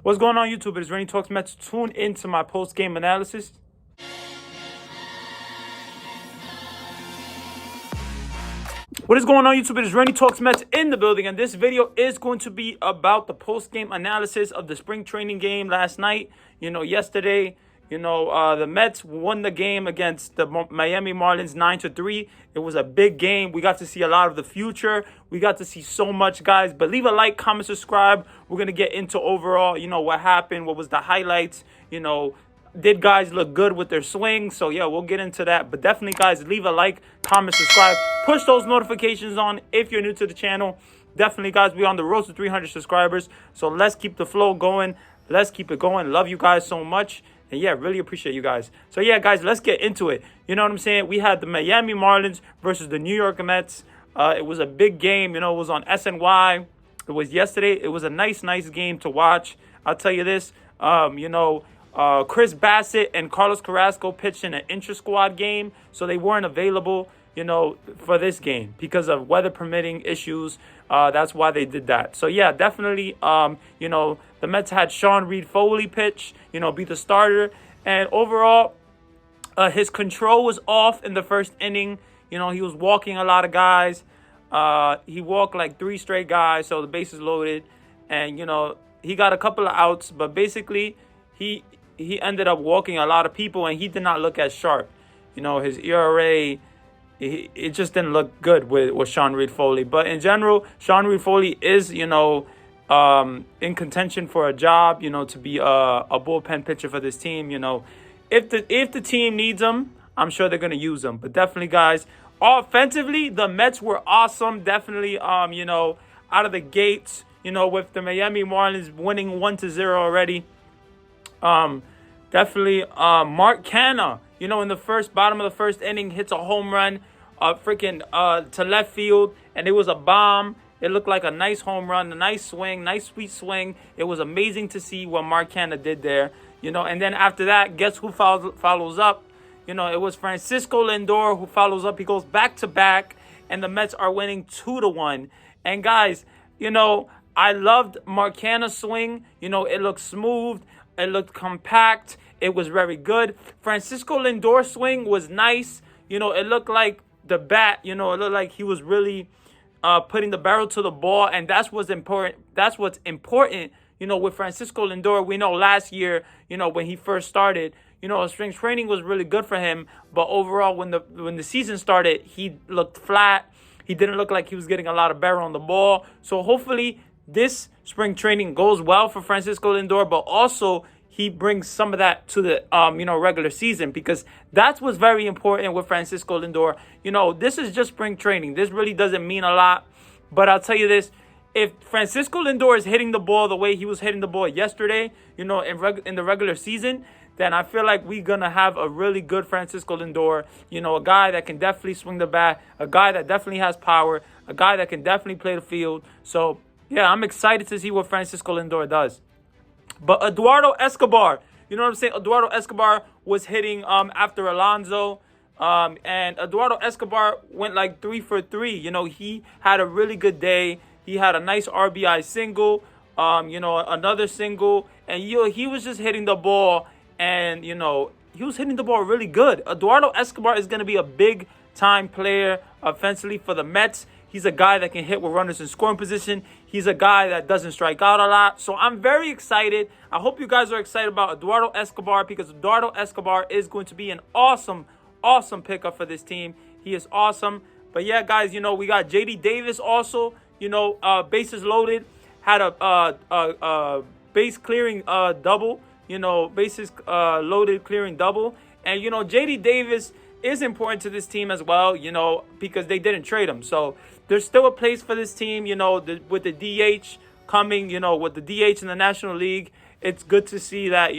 What's going on, YouTube? It is RandyTalksMets. Tune into my post-game analysis. What is going on, YouTube? It is RandyTalksMets in the building, and this video is going to be about the post-game analysis of the spring training game last night. Yesterday, the Mets won the game against the Miami Marlins 9-3. It was a big game. We got to see a lot of the future. We got to see so much, guys. But leave a like, comment, subscribe. We're going to get into overall, what happened, what was the highlights, did guys look good with their swing? So, yeah, we'll get into that. But definitely, guys, leave a like, comment, subscribe. Push those notifications on if you're new to the channel. Definitely, guys, we're on the road to 300 subscribers. So let's keep the flow going. Let's keep it going. Love you guys so much. And, yeah, really appreciate you guys. So, yeah, guys, let's get into it. You know what I'm saying? We had the Miami Marlins versus the New York Mets. It was a big game. It was on SNY. It was yesterday. It was a nice game to watch. I'll tell you this, Chris Bassett and Carlos Carrasco pitched in an intra-squad game, so they weren't available, for this game because of weather permitting issues. That's why they did that. So, yeah, definitely, the Mets had Sean Reed-Foley pitch, be the starter. And overall, his control was off in the first inning. He was walking a lot of guys. He walked like 3 straight guys, so the bases loaded. And, he got a couple of outs, but basically he ended up walking a lot of people, and he did not look as sharp. His ERA, it just didn't look good with Sean Reed-Foley. But in general, Sean Reed-Foley is, in contention for a job, to be a bullpen pitcher for this team. If the team needs him, I'm sure they're going to use him. But definitely, guys, offensively, the Mets were awesome. Definitely, out of the gates, with the Miami Marlins winning 1-0 already. Definitely, Mark Canha, in the bottom of the first inning, hits a home run, to left field, and it was a bomb. It looked like a nice home run, a nice swing, nice sweet swing. It was amazing to see what Mark Canha did there, and then after that, guess who follows up? It was Francisco Lindor who follows up. He goes back-to-back, and the Mets are winning 2-1. And guys, I loved Mark Canha's swing. It looked smooth. It looked compact. It was very good. Francisco Lindor's swing was nice. It looked like the bat, it looked like he was really putting the barrel to the ball. And that's what's important. That's what's important, with Francisco Lindor. We know last year, when he first started, spring training was really good for him. But overall, when the season started, he looked flat. He didn't look like he was getting a lot of barrel on the ball. So hopefully this spring training goes well for Francisco Lindor, but also he brings some of that to the regular season, because that's what's very important with Francisco Lindor. This is just spring training. This really doesn't mean a lot, but I'll tell you this. If Francisco Lindor is hitting the ball the way he was hitting the ball yesterday, in the regular season, then I feel like we're going to have a really good Francisco Lindor, a guy that can definitely swing the bat, a guy that definitely has power, a guy that can definitely play the field. So, yeah, I'm excited to see what Francisco Lindor does. But Eduardo Escobar, Eduardo Escobar was hitting after Alonso. And Eduardo Escobar went like 3 for 3. He had a really good day. He had a nice RBI single, another single. And, he was just hitting the ball. And, he was hitting the ball really good. Eduardo Escobar is going to be a big-time player offensively for the Mets. He's a guy that can hit with runners in scoring position. He's a guy that doesn't strike out a lot. So I'm very excited. I hope you guys are excited about Eduardo Escobar, because Eduardo Escobar is going to be an awesome pickup for this team. He is awesome. But, yeah, guys, we got J.D. Davis also, bases loaded, had a base-clearing double, bases loaded clearing double. And, J.D. Davis is important to this team as well, because they didn't trade him. So there's still a place for this team, with the DH coming, with the DH in the National League. It's good to see that,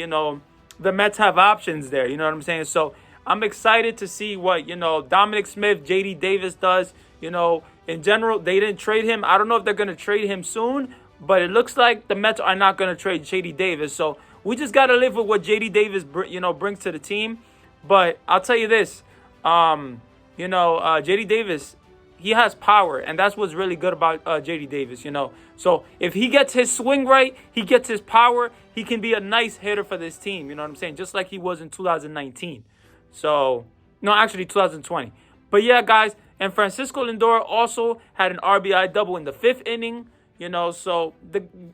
the Mets have options there. You know what I'm saying? So I'm excited to see what, Dominic Smith, J.D. Davis does. In general, they didn't trade him. I don't know if they're going to trade him soon, but it looks like the Mets are not going to trade J.D. Davis. So we just got to live with what J.D. Davis, brings to the team. But I'll tell you this, J.D. Davis, he has power, and that's what's really good about JD Davis, So if he gets his swing right, he gets his power, he can be a nice hitter for this team, you know what I'm saying? Just like he was in 2019. So, no, actually 2020. But yeah, guys, and Francisco Lindor also had an RBI double in the 5th inning. So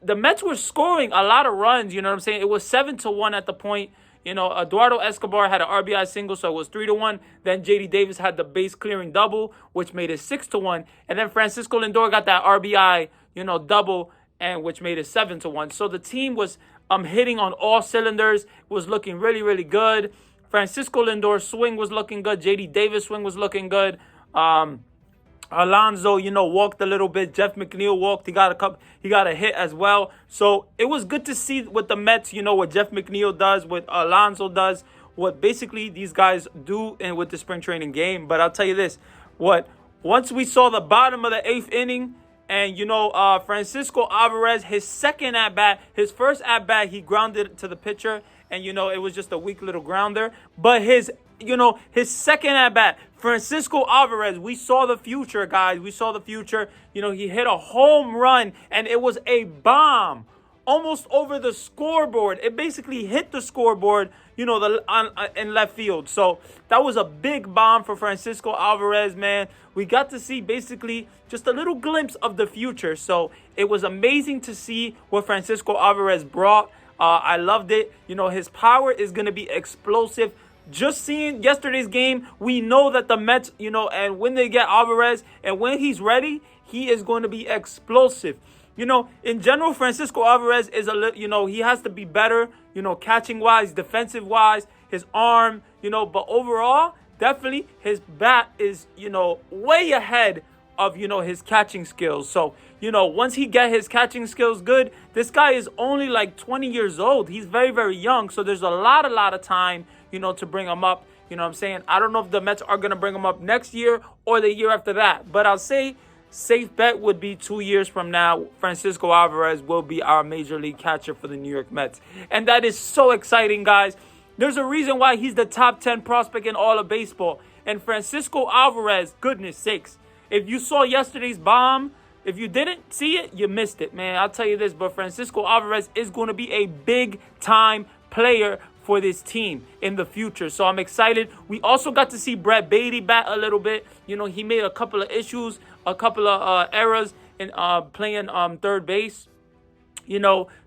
the Mets were scoring a lot of runs, you know what I'm saying? It was 7-1 at the point. Eduardo Escobar had an RBI single, so it was 3-1. Then JD Davis had the base clearing double, which made it 6-1. And then Francisco Lindor got that RBI, double, and which made it 7-1. So the team was hitting on all cylinders, was looking really, really good. Francisco Lindor's swing was looking good. JD Davis' swing was looking good. Alonso, walked a little bit. Jeff McNeil walked. He got a hit as well. So it was good to see what the Mets, what Jeff McNeil does, what Alonso does, what basically these guys do with the spring training game. But I'll tell you this, once we saw the bottom of the 8th inning, and Francisco Alvarez, his second at bat, his first at bat, he grounded to the pitcher, and it was just a weak little grounder. But his second at bat, Francisco Alvarez, we saw the future, guys. We saw the future. He hit a home run, and it was a bomb almost over the scoreboard. It basically hit the scoreboard, in left field. So that was a big bomb for Francisco Alvarez, man. We got to see basically just a little glimpse of the future. So it was amazing to see what Francisco Alvarez brought. I loved it. His power is going to be explosive. Just seeing yesterday's game, we know that the Mets, and when they get Alvarez and when he's ready, he is going to be explosive. In general, Francisco Alvarez is he has to be better, catching wise, defensive wise, his arm, but overall, definitely his bat is, way ahead of, his catching skills. So, once he get his catching skills good, this guy is only like 20 years old. He's very, very young. So there's a lot of time, to bring him up. You know what I'm saying? I don't know if the Mets are going to bring him up next year or the year after that. But I'll say safe bet would be 2 years from now, Francisco Alvarez will be our major league catcher for the New York Mets. And that is so exciting, guys. There's a reason why he's the top 10 prospect in all of baseball. And Francisco Alvarez, goodness sakes, if you saw yesterday's bomb, if you didn't see it, you missed it, man. I'll tell you this, but Francisco Alvarez is going to be a big-time player for this team in the future. So I'm excited. We also got to see Brett Baty bat a little bit. He made a couple of issues, a couple of errors in playing third base.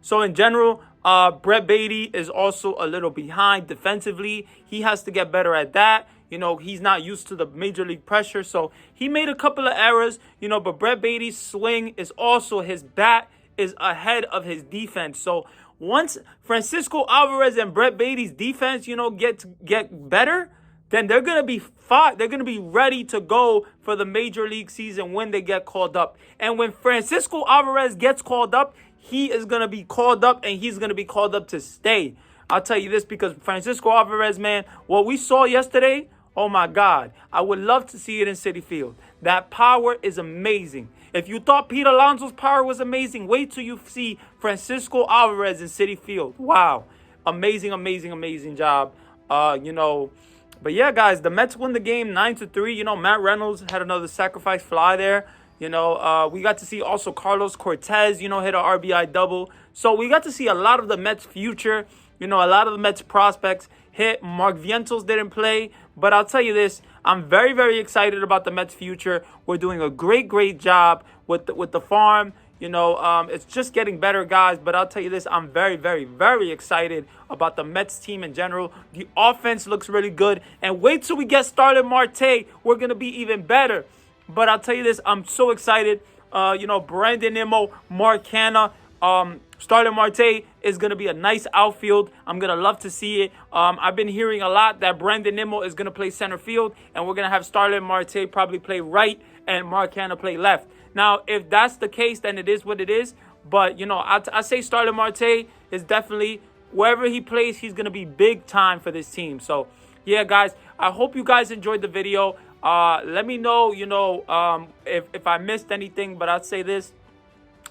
So in general, Brett Baty is also a little behind defensively. He has to get better at that. He's not used to the major league pressure. So he made a couple of errors, but Brett Baty's swing is also, his bat is ahead of his defense. So once Francisco Alvarez and Brett Baty's defense, get better, then they're going to be fought. They're going to be ready to go for the major league season when they get called up. And when Francisco Alvarez gets called up, he is going to be called up, and he's going to be called up to stay. I'll tell you this, because Francisco Alvarez, man, what we saw yesterday, oh my God, I would love to see it in Citi Field. That power is amazing. If you thought Pete Alonso's power was amazing, wait till you see Francisco Alvarez in Citi Field. Wow. Amazing, amazing, amazing job. But yeah, guys, the Mets win the game 9-3. Matt Reynolds had another sacrifice fly there. We got to see also Carlos Cortez, hit an RBI double. So we got to see a lot of the Mets' future. A lot of the Mets prospects hit. Mark Vientos didn't play. But I'll tell you this, I'm very, very excited about the Mets' future. We're doing a great, great job with the farm. It's just getting better, guys. But I'll tell you this, I'm very, very, very excited about the Mets team in general. The offense looks really good. And wait till we get Starling Marte. We're going to be even better. But I'll tell you this, I'm so excited. Brandon Nimmo, Mark Canha, Starling Marte is going to be a nice outfield. I'm going to love to see it. I've been hearing a lot that Brandon Nimmo is going to play center field, and we're going to have Starling Marte probably play right and Mark Canha play left. Now, if that's the case, then it is what it is. But, I say Starling Marte is definitely, wherever he plays, he's going to be big time for this team. So, yeah, guys, I hope you guys enjoyed the video. Let me know, if I missed anything, but I'd say this.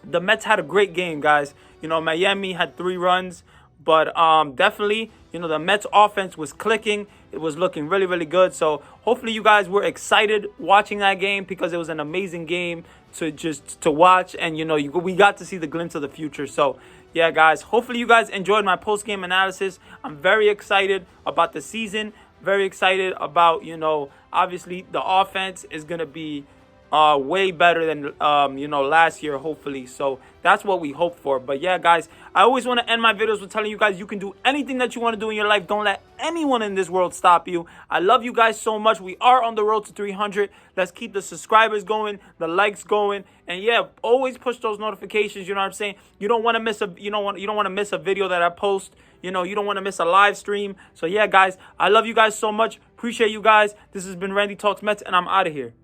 The Mets had a great game, guys. Miami had 3 runs, But definitely, the Mets offense was clicking. It was looking really, really good. So hopefully you guys were excited watching that game, because it was an amazing game to watch. And, we got to see the glimpse of the future. So, yeah, guys, hopefully you guys enjoyed my post-game analysis. I'm very excited about the season. Very excited about, obviously the offense is going to be way better than last year, hopefully. So that's what we hope for. But yeah, guys, I always want to end my videos with telling you guys you can do anything that you want to do in your life. Don't let anyone in this world stop you. I love you guys so much. We are on the road to 300. Let's keep the subscribers going, the likes going, and yeah, always push those notifications. You know what I'm saying? You don't want to miss you don't want to miss a video that I post. You don't want to miss a live stream. So yeah, guys, I love you guys so much. Appreciate you guys. This has been Randy Talks Mets, and I'm out of here.